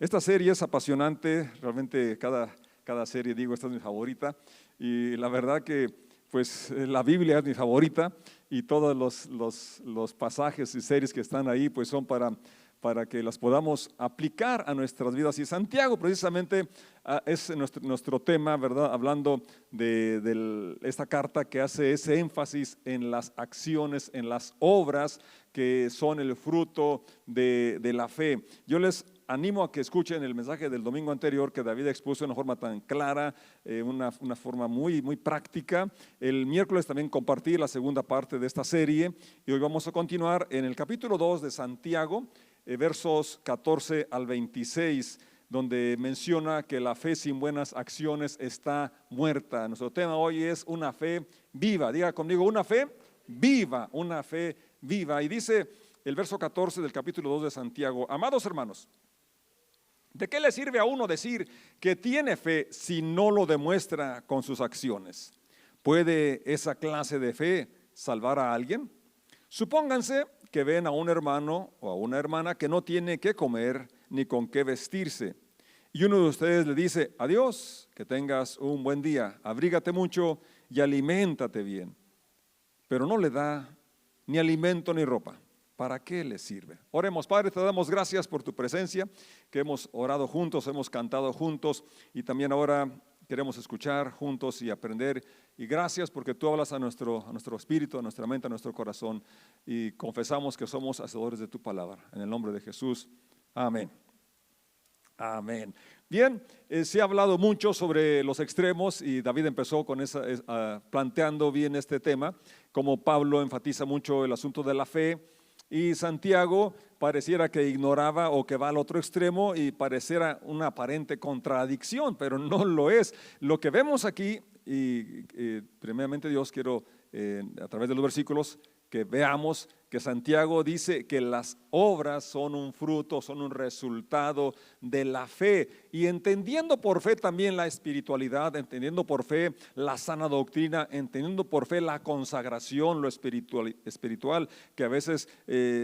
Esta serie es apasionante, realmente cada serie, digo, esta es mi favorita, y la verdad que pues la Biblia es mi favorita, y todos los pasajes y series que están ahí pues son para que las podamos aplicar a nuestras vidas. Y Santiago precisamente es nuestro tema, ¿verdad? Hablando de esta carta que hace ese énfasis en las acciones, en las obras que son el fruto de la fe. Yo les animo a que escuchen el mensaje del domingo anterior que David expuso de una forma tan clara, una forma muy práctica. El miércoles también compartí la segunda parte de esta serie, y hoy vamos a continuar en el capítulo 2 de Santiago, versos 14 al 26, donde menciona que la fe sin buenas acciones está muerta. Nuestro tema hoy es una fe viva. Diga conmigo, una fe viva, una fe viva. Y dice el verso 14 del capítulo 2 de Santiago: amados hermanos, ¿de qué le sirve a uno decir que tiene fe si no lo demuestra con sus acciones? ¿Puede esa clase de fe salvar a alguien? Supónganse que ven a un hermano o a una hermana que no tiene qué comer ni con qué vestirse, y uno de ustedes le dice: adiós, que tengas un buen día, abrígate mucho y aliméntate bien, pero no le da ni alimento ni ropa. ¿Para qué le sirve? Oremos. Padre, te damos gracias por tu presencia, que hemos orado juntos, hemos cantado juntos, y también ahora queremos escuchar juntos y aprender. Y gracias porque tú hablas a nuestro espíritu, a nuestra mente, a nuestro corazón, y confesamos que somos hacedores de tu palabra. En el nombre de Jesús, amén. Amén. Bien, se ha hablado mucho sobre los extremos, y David empezó con planteando bien este tema, como Pablo enfatiza mucho el asunto de la fe, y Santiago pareciera que ignoraba o que va al otro extremo, y pareciera una aparente contradicción, pero no lo es. Lo que vemos aquí, y primeramente Dios quiero a través de los versículos que veamos que Santiago dice que las obras son un fruto, son un resultado de la fe, y entendiendo por fe también la espiritualidad, entendiendo por fe la sana doctrina, entendiendo por fe la consagración, lo espiritual que a veces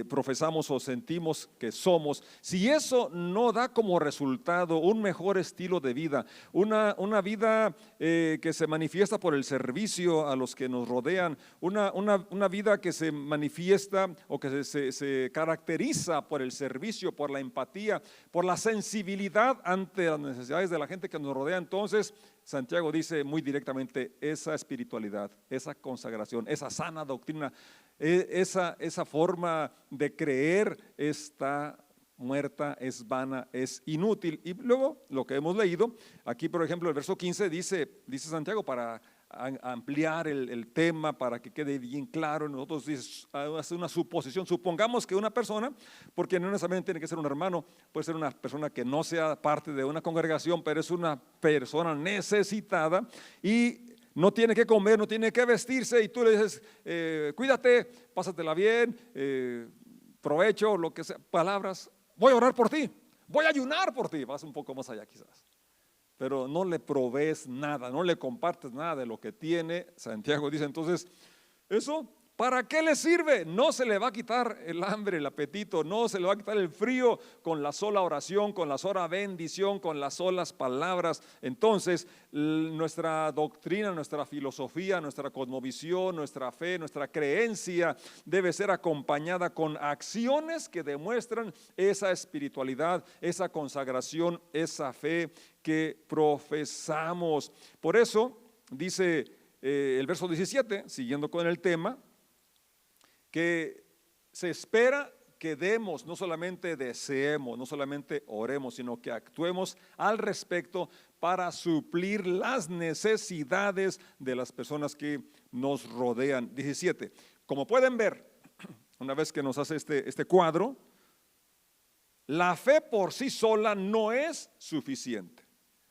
profesamos o sentimos que somos. Si eso no da como resultado un mejor estilo de vida, una vida que se manifiesta por el servicio a los que nos rodean, una vida que se manifiesta o que se caracteriza por el servicio, por la empatía, por la sensibilidad ante las necesidades de la gente que nos rodea, entonces Santiago dice muy directamente: esa espiritualidad, esa consagración, esa sana doctrina, esa forma de creer está muerta, es vana, es inútil. Y luego lo que hemos leído aquí, por ejemplo, el verso 15 dice Santiago, para ampliar el tema, para que quede bien claro, nosotros hace una suposición. Supongamos que una persona, porque no necesariamente tiene que ser un hermano, puede ser una persona que no sea parte de una congregación, pero es una persona necesitada y no tiene que comer, no tiene que vestirse, y tú le dices: cuídate, pásatela bien, provecho, lo que sea, palabras: voy a orar por ti, voy a ayunar por ti. Vas un poco más allá quizás, pero no le provees nada, no le compartes nada de lo que tiene. Santiago dice entonces: ¿eso para qué le sirve? No se le va a quitar el hambre, el apetito, no se le va a quitar el frío con la sola oración, con la sola bendición, con las solas palabras. Entonces nuestra doctrina, nuestra filosofía, nuestra cosmovisión, nuestra fe, nuestra creencia debe ser acompañada con acciones que demuestran esa espiritualidad, esa consagración, esa fe que profesamos. Por eso dice el verso 17, siguiendo con el tema, que se espera que demos, no solamente deseemos, no solamente oremos, sino que actuemos al respecto para suplir las necesidades de las personas que nos rodean. 17, como pueden ver, una vez que nos hace este cuadro, la fe por sí sola no es suficiente,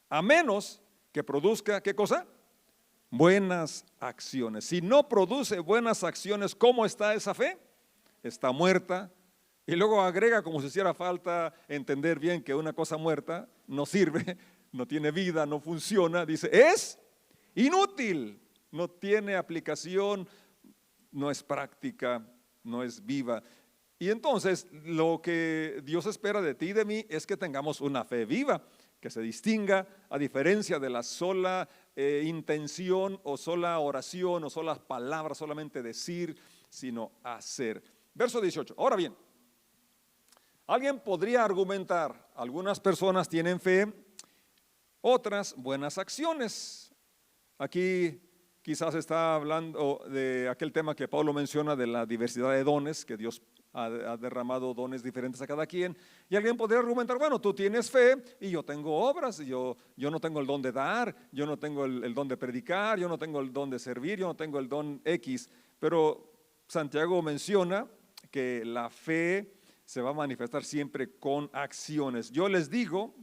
a menos que produzca, ¿qué cosa? Buenas acciones. Si no produce buenas acciones, ¿cómo está esa fe? Está muerta. Y luego agrega, como si hiciera falta entender bien que una cosa muerta no sirve, no tiene vida, no funciona. Dice: es inútil, no tiene aplicación, no es práctica, no es viva. Y entonces lo que Dios espera de ti y de mí es que tengamos una fe viva, que se distinga a diferencia de la sola intención o sola oración o solas palabras, solamente decir, sino hacer. Verso 18. Ahora bien, alguien podría argumentar, algunas personas tienen fe, otras buenas acciones. Aquí quizás está hablando de aquel tema que Pablo menciona de la diversidad de dones, que Dios ha derramado dones diferentes a cada quien. Y alguien podría argumentar, bueno, tú tienes fe y yo tengo obras, y yo no tengo el don de dar, yo no tengo el don de predicar, yo no tengo el don de servir, yo no tengo el don X. Pero Santiago menciona que la fe se va a manifestar siempre con acciones. Yo les digo,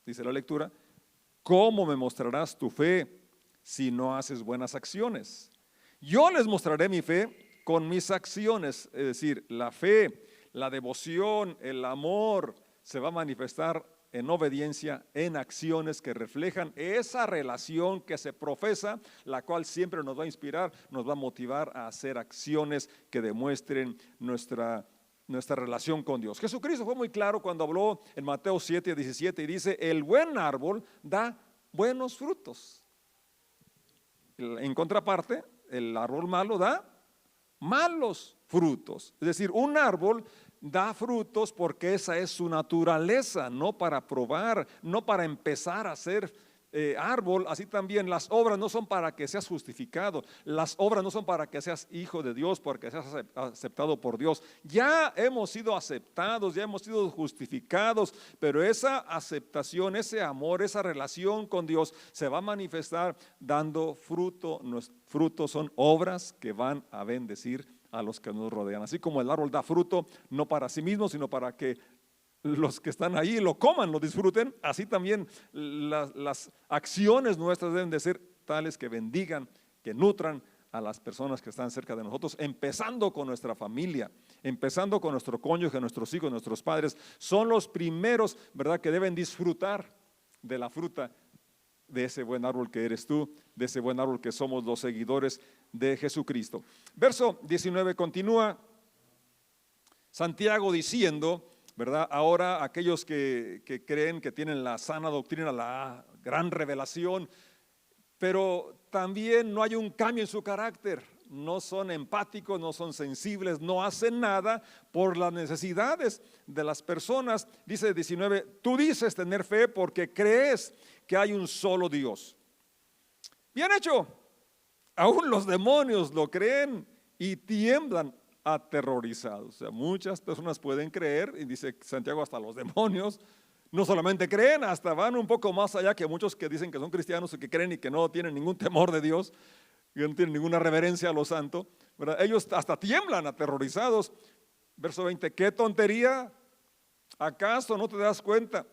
dice la lectura, ¿cómo me mostrarás tu fe si no haces buenas acciones? Yo les mostraré mi fe con mis acciones, es decir, la fe, la devoción, el amor se va a manifestar en obediencia, en acciones que reflejan esa relación que se profesa, la cual siempre nos va a inspirar, nos va a motivar a hacer acciones que demuestren nuestra relación con Dios. Jesucristo fue muy claro cuando habló en Mateo 7:17 y dice, el buen árbol da buenos frutos. En contraparte, el árbol malo da malos frutos. Es decir, un árbol da frutos porque esa es su naturaleza, no para probar, no para empezar a ser árbol. Así también las obras no son para que seas justificado, las obras no son para que seas hijo de Dios, porque seas aceptado por Dios. Ya hemos sido aceptados, ya hemos sido justificados, pero esa aceptación, ese amor, esa relación con Dios se va a manifestar dando fruto. Nuestros frutos son obras que van a bendecir a los que nos rodean. Así como el árbol da fruto, no para sí mismo, sino para que los que están ahí lo coman, lo disfruten, así también las acciones nuestras deben de ser tales que bendigan, que nutran a las personas que están cerca de nosotros, empezando con nuestra familia, empezando con nuestro cónyuge, nuestros hijos, nuestros padres. Son los primeros, ¿verdad?, que deben disfrutar de la fruta de ese buen árbol que eres tú, de ese buen árbol que somos los seguidores de Jesucristo. Verso 19 continúa Santiago diciendo, ¿verdad? Ahora aquellos que creen que tienen la sana doctrina, la gran revelación, pero también no hay un cambio en su carácter, no son empáticos, no son sensibles, no hacen nada por las necesidades de las personas. Dice 19, tú dices tener fe porque crees que hay un solo Dios. Bien hecho, aún los demonios lo creen y tiemblan aterrorizados. O sea, muchas personas pueden creer, y dice Santiago, hasta los demonios no solamente creen, hasta van un poco más allá que muchos que dicen que son cristianos y que creen y que no tienen ningún temor de Dios, que no tienen ninguna reverencia a lo santo, ¿verdad? Ellos hasta tiemblan aterrorizados. Verso 20, qué tontería, ¿acaso no te das cuenta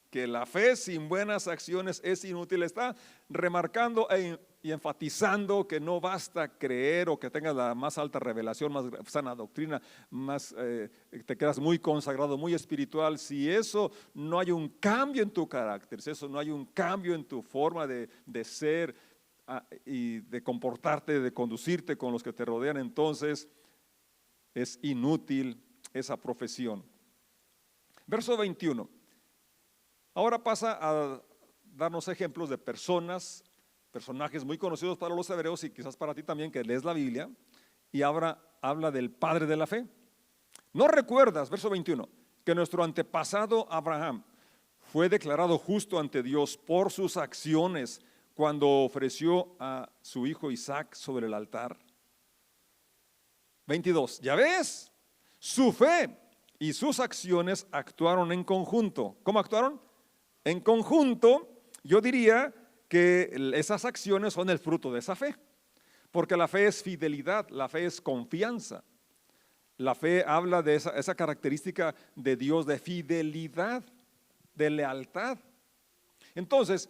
que la fe sin buenas acciones es inútil? Está remarcando y enfatizando que no basta creer o que tengas la más alta revelación, más sana doctrina, más te quedas muy consagrado, muy espiritual. Si eso no hay un cambio en tu carácter, si eso no hay un cambio en tu forma de ser y de comportarte, de conducirte con los que te rodean, entonces es inútil esa profesión. Verso 21. Ahora pasa a darnos ejemplos de personajes muy conocidos para los hebreos y quizás para ti también que lees la Biblia, y ahora habla del padre de la fe. ¿No recuerdas, verso 21, que nuestro antepasado Abraham fue declarado justo ante Dios por sus acciones cuando ofreció a su hijo Isaac sobre el altar? 22, ya ves, su fe y sus acciones actuaron en conjunto. ¿Cómo actuaron? En conjunto. Yo diría que esas acciones son el fruto de esa fe, porque la fe es fidelidad, la fe es confianza. La fe habla de esa característica de Dios, de fidelidad, de lealtad. Entonces,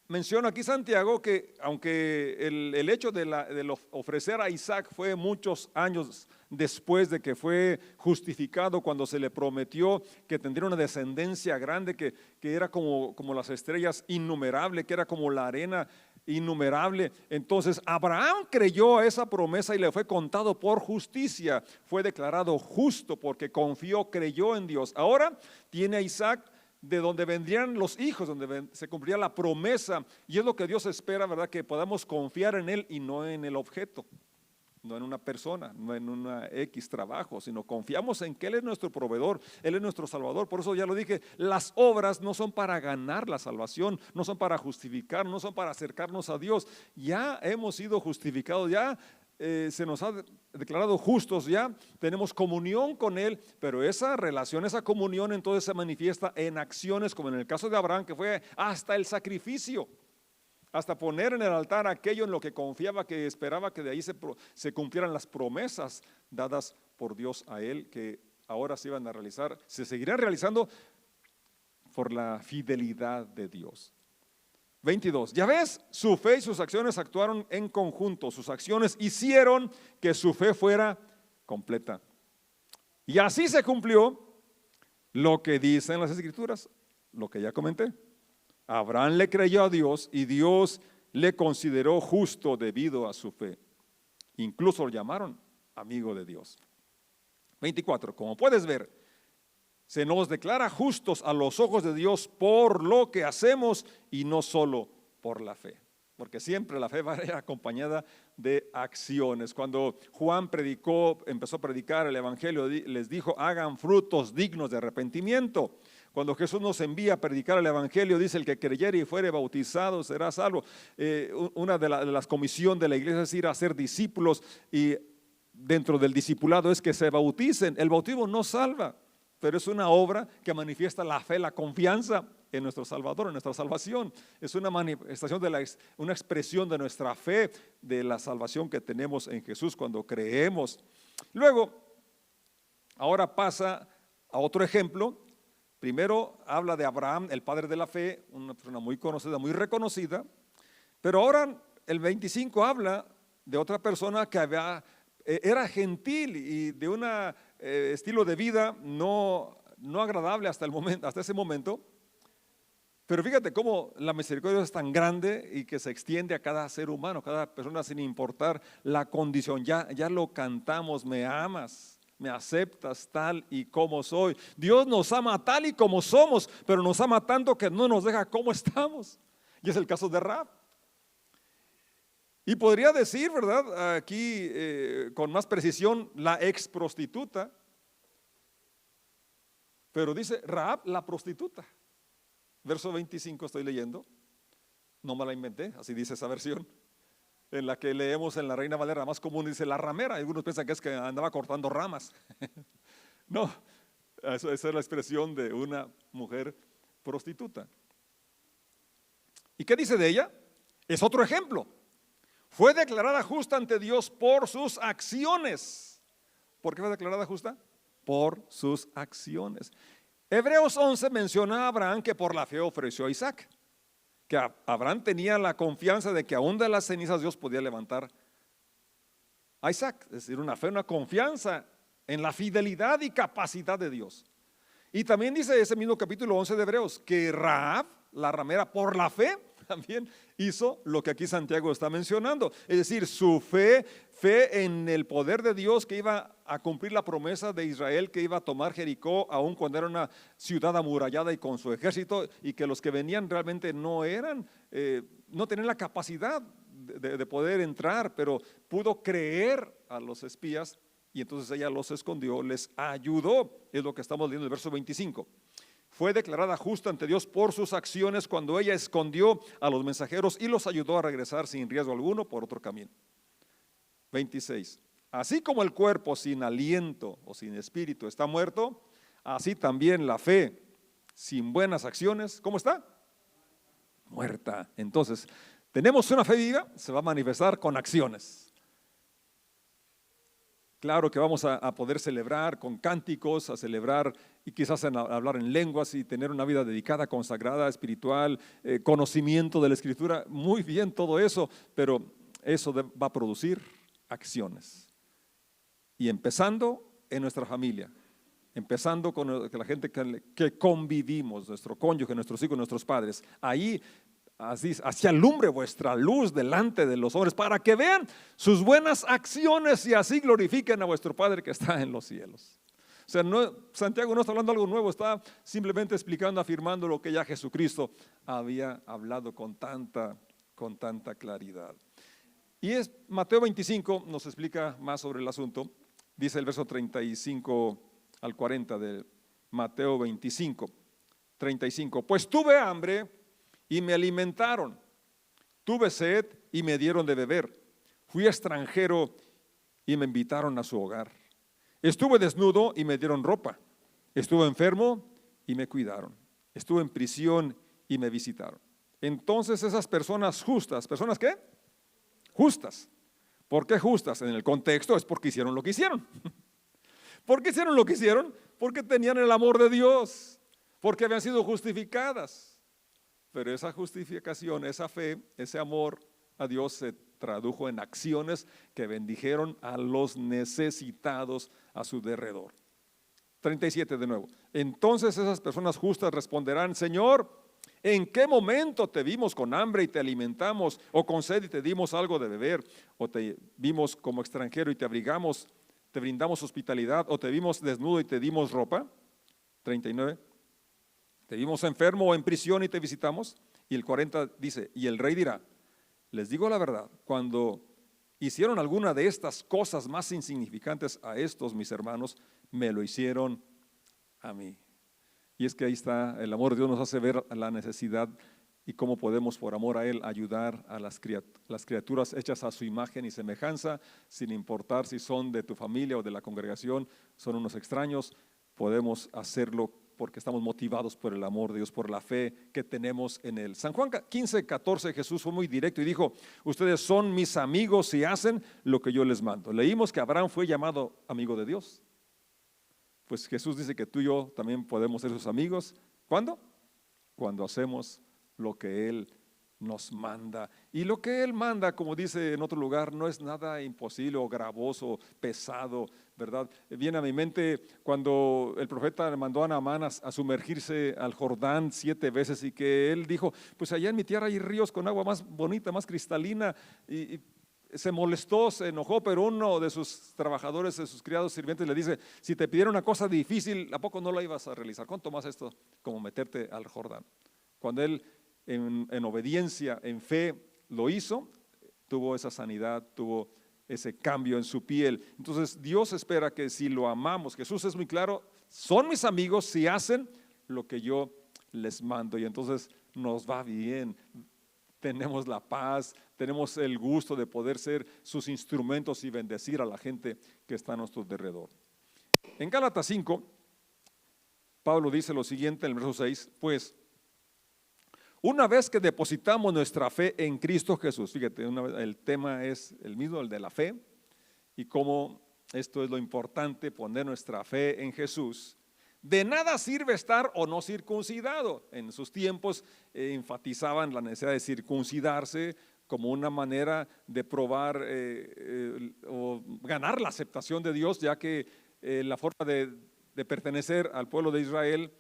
menciona aquí Santiago que aunque el hecho de ofrecer a Isaac fue muchos años después de que fue justificado, cuando se le prometió que tendría una descendencia grande, que era como las estrellas, innumerable, que era como la arena, innumerable. Entonces Abraham creyó a esa promesa y le fue contado por justicia. Fue declarado justo porque confió, creyó en Dios. Ahora tiene a Isaac, de donde vendrían los hijos, donde se cumpliría la promesa. Y es lo que Dios espera, ¿verdad? Que podamos confiar en Él y no en el objeto, no en una persona, no en una X trabajo, sino confiamos en que Él es nuestro proveedor, Él es nuestro Salvador. Por eso ya lo dije, las obras no son para ganar la salvación, no son para justificar, no son para acercarnos a Dios. Ya hemos sido justificados, ya se nos ha declarado justos, ya tenemos comunión con Él, pero esa relación, esa comunión entonces se manifiesta en acciones, como en el caso de Abraham, que fue hasta el sacrificio, hasta poner en el altar aquello en lo que confiaba, que esperaba que de ahí se cumplieran las promesas dadas por Dios a él, que ahora se iban a realizar, se seguirán realizando por la fidelidad de Dios. 22. Ya ves, su fe y sus acciones actuaron en conjunto. Sus acciones hicieron que su fe fuera completa. Y así se cumplió lo que dicen las Escrituras, lo que ya comenté. Abraham le creyó a Dios y Dios le consideró justo debido a su fe. Incluso lo llamaron amigo de Dios. 24. Como puedes ver, se nos declara justos a los ojos de Dios por lo que hacemos y no solo por la fe. Porque siempre la fe va a ir acompañada de acciones. Cuando Juan empezó a predicar el Evangelio, les dijo, hagan frutos dignos de arrepentimiento. Cuando Jesús nos envía a predicar el Evangelio, dice, el que creyere y fuere bautizado será salvo. Una de las comisiones de la iglesia es ir a ser discípulos, y dentro del discipulado es que se bauticen. El bautismo no salva, pero es una obra que manifiesta la fe, la confianza en nuestro Salvador, en nuestra salvación. Es una manifestación una expresión de nuestra fe, de la salvación que tenemos en Jesús cuando creemos. Luego, ahora pasa a otro ejemplo. Primero habla de Abraham, el padre de la fe, una persona muy conocida, muy reconocida. Pero ahora el 25 habla de otra persona que era gentil y de un estilo de vida no agradable hasta ese momento. Pero fíjate cómo la misericordia de Dios es tan grande y que se extiende a cada ser humano, cada persona, sin importar la condición. Ya lo cantamos, me amas, me aceptas tal y como soy. Dios nos ama tal y como somos, pero nos ama tanto que no nos deja como estamos. Y es el caso de Rahab. Y podría decir, ¿verdad? Aquí con más precisión, la ex prostituta. Pero dice Rahab, la prostituta. Verso 25 estoy leyendo. No me la inventé, así dice esa versión. En la que leemos en la Reina Valera más común, dice la ramera. Algunos piensan que es que andaba cortando ramas. No, esa es la expresión de una mujer prostituta. ¿Y qué dice de ella? Es otro ejemplo. Fue declarada justa ante Dios por sus acciones. ¿Por qué fue declarada justa? Por sus acciones. Hebreos 11 menciona a Abraham que por la fe ofreció a Isaac. Que Abraham tenía la confianza de que aún de las cenizas Dios podía levantar a Isaac. Es decir, una fe, una confianza en la fidelidad y capacidad de Dios. Y también dice ese mismo capítulo 11 de Hebreos que Rahab, la ramera, por la fe también hizo lo que aquí Santiago está mencionando. Es decir, su fe en el poder de Dios, que iba a cumplir la promesa de Israel, que iba a tomar Jericó, aun cuando era una ciudad amurallada y con su ejército, y que los que venían realmente no tenían la capacidad de poder entrar, pero pudo creer a los espías, y entonces ella los escondió, les ayudó. Es lo que estamos leyendo en el verso 25. Fue declarada justa ante Dios por sus acciones cuando ella escondió a los mensajeros y los ayudó a regresar sin riesgo alguno por otro camino. 26. Así como el cuerpo sin aliento o sin espíritu está muerto, así también la fe sin buenas acciones, ¿cómo está? Muerta. Entonces, tenemos una fe viva, se va a manifestar con acciones. Claro que vamos a poder celebrar con cánticos, a celebrar y quizás hablar en lenguas y tener una vida dedicada, consagrada, espiritual, conocimiento de la Escritura. Muy bien todo eso, pero eso va a producir acciones. Y empezando en nuestra familia, empezando con la gente que convivimos, nuestro cónyuge, nuestros hijos, nuestros padres. Ahí así alumbre vuestra luz delante de los hombres, para que vean sus buenas acciones y así glorifiquen a vuestro Padre que está en los cielos. O sea, Santiago no está hablando algo nuevo, está simplemente explicando, afirmando lo que ya Jesucristo había hablado con tanta claridad. Y es Mateo 25, nos explica más sobre el asunto. Dice el verso 35 al 40 de Mateo 25, 35. Pues tuve hambre y me alimentaron, tuve sed y me dieron de beber, fui extranjero y me invitaron a su hogar. Estuve desnudo y me dieron ropa, estuve enfermo y me cuidaron, estuve en prisión y me visitaron. Entonces esas personas justas, ¿personas qué? Justas. ¿Por qué justas? En el contexto es porque hicieron lo que hicieron. ¿Por qué hicieron lo que hicieron? Porque tenían el amor de Dios, porque habían sido justificadas. Pero esa justificación, esa fe, ese amor a Dios se tradujo en acciones que bendijeron a los necesitados a su derredor. 37 de nuevo. Entonces esas personas justas responderán: Señor, ¿en qué momento te vimos con hambre y te alimentamos, o con sed y te dimos algo de beber, o te vimos como extranjero y te abrigamos, te brindamos hospitalidad, o te vimos desnudo y te dimos ropa? 39. ¿Te vimos enfermo o en prisión y te visitamos? Y el 40 dice: y el rey dirá: les digo la verdad, cuando hicieron alguna de estas cosas más insignificantes a estos mis hermanos, me lo hicieron a mí. Y es que ahí está, el amor de Dios nos hace ver la necesidad y cómo podemos por amor a Él ayudar a las criaturas hechas a su imagen y semejanza, sin importar si son de tu familia o de la congregación, son unos extraños. Podemos hacerlo porque estamos motivados por el amor de Dios, por la fe que tenemos en Él. San Juan 15, 14, Jesús fue muy directo y dijo: ustedes son mis amigos si hacen lo que yo les mando. Leímos que Abraham fue llamado amigo de Dios. Pues Jesús dice que tú y yo también podemos ser sus amigos. ¿Cuándo? Cuando hacemos lo que Él nos manda. Y lo que Él manda, como dice en otro lugar, no es nada imposible o gravoso, pesado, ¿verdad? Viene a mi mente cuando el profeta mandó a Naamán a sumergirse al Jordán 7 veces y que él dijo: pues allá en mi tierra hay ríos con agua más bonita, más cristalina, y se molestó, se enojó, pero uno de sus trabajadores, de sus criados sirvientes le dice: si te pidiera una cosa difícil, ¿a poco no la ibas a realizar? ¿Cuánto más esto como meterte al Jordán? Cuando él en obediencia, en fe lo hizo, tuvo esa sanidad, tuvo ese cambio en su piel. Entonces Dios espera que si lo amamos, Jesús es muy claro: son mis amigos si hacen lo que yo les mando. Y entonces nos va bien, tenemos la paz, tenemos el gusto de poder ser sus instrumentos y bendecir a la gente que está a nuestro alrededor. En Gálatas 5, Pablo dice lo siguiente en el verso 6: pues una vez que depositamos nuestra fe en Cristo Jesús, fíjate, el tema es el mismo, el de la fe, y cómo esto es lo importante, poner nuestra fe en Jesús. De nada sirve estar o no circuncidado. En sus tiempos enfatizaban la necesidad de circuncidarse como una manera de probar o ganar la aceptación de Dios, ya que la forma de pertenecer al pueblo de Israel,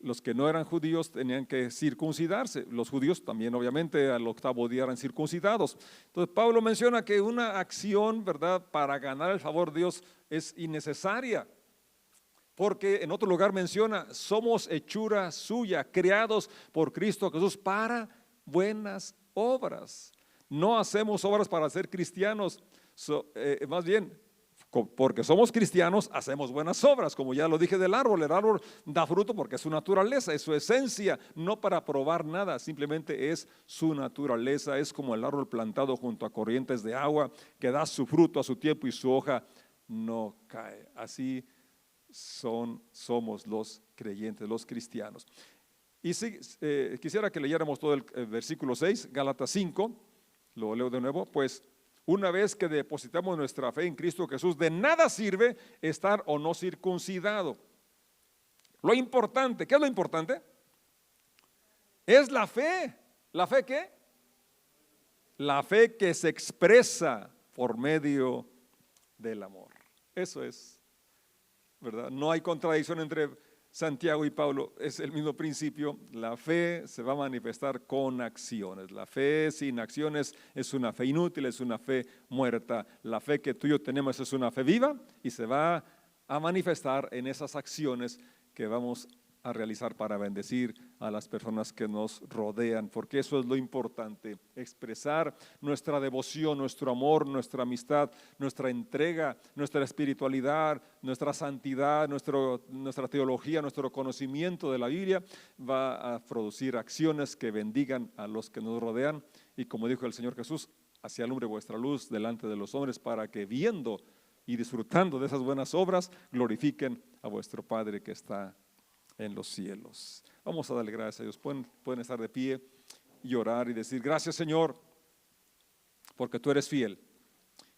los que no eran judíos tenían que circuncidarse. Los judíos también, obviamente, al 8º día eran circuncidados. Entonces Pablo menciona que una acción, ¿verdad?, para ganar el favor de Dios es innecesaria, porque en otro lugar menciona: somos hechura suya, creados por Cristo Jesús para buenas obras. No hacemos obras para ser cristianos, más bien, porque somos cristianos, hacemos buenas obras, como ya lo dije del árbol. El árbol da fruto porque es su naturaleza, es su esencia, no para probar nada, simplemente es su naturaleza. Es como el árbol plantado junto a corrientes de agua, que da su fruto a su tiempo y su hoja no cae. Así somos los creyentes, los cristianos. Y si, quisiera que leyéramos todo el versículo 6, Gálatas 5, lo leo de nuevo. Pues una vez que depositamos nuestra fe en Cristo Jesús, de nada sirve estar o no circuncidado. Lo importante, ¿qué es lo importante? Es la fe. ¿La fe qué? La fe que se expresa por medio del amor. Eso es, ¿verdad? No hay contradicción entre Santiago y Pablo, es el mismo principio. La fe se va a manifestar con acciones. La fe sin acciones es una fe inútil, es una fe muerta. La fe que tú y yo tenemos es una fe viva y se va a manifestar en esas acciones que vamos a realizar para bendecir a las personas que nos rodean, porque eso es lo importante, expresar nuestra devoción, nuestro amor, nuestra amistad, nuestra entrega, nuestra espiritualidad, nuestra santidad, nuestra teología, nuestro conocimiento de la Biblia va a producir acciones que bendigan a los que nos rodean, y como dijo el Señor Jesús, así alumbre vuestra luz delante de los hombres, para que viendo y disfrutando de esas buenas obras glorifiquen a vuestro Padre que está en los cielos. Vamos a darle gracias a Dios. Pueden estar de pie y orar y decir: gracias, Señor, porque tú eres fiel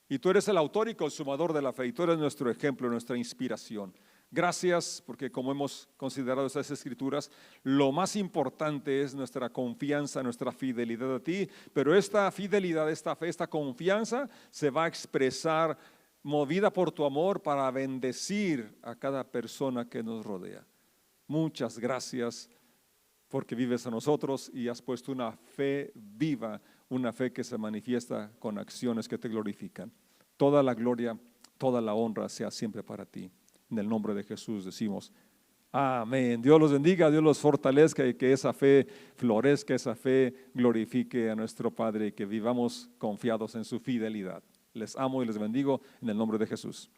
y tú eres el autor y consumador de la fe, y tú eres nuestro ejemplo, nuestra inspiración. Gracias porque, como hemos considerado estas escrituras, lo más importante es nuestra confianza, nuestra fidelidad a ti, pero esta fidelidad, esta fe, esta confianza se va a expresar movida por tu amor para bendecir a cada persona que nos rodea. Muchas gracias porque vives a nosotros y has puesto una fe viva, una fe que se manifiesta con acciones que te glorifican. Toda la gloria, toda la honra sea siempre para ti. En el nombre de Jesús decimos amén. Dios los bendiga, Dios los fortalezca, y que esa fe florezca, esa fe glorifique a nuestro Padre, y que vivamos confiados en su fidelidad. Les amo y les bendigo en el nombre de Jesús.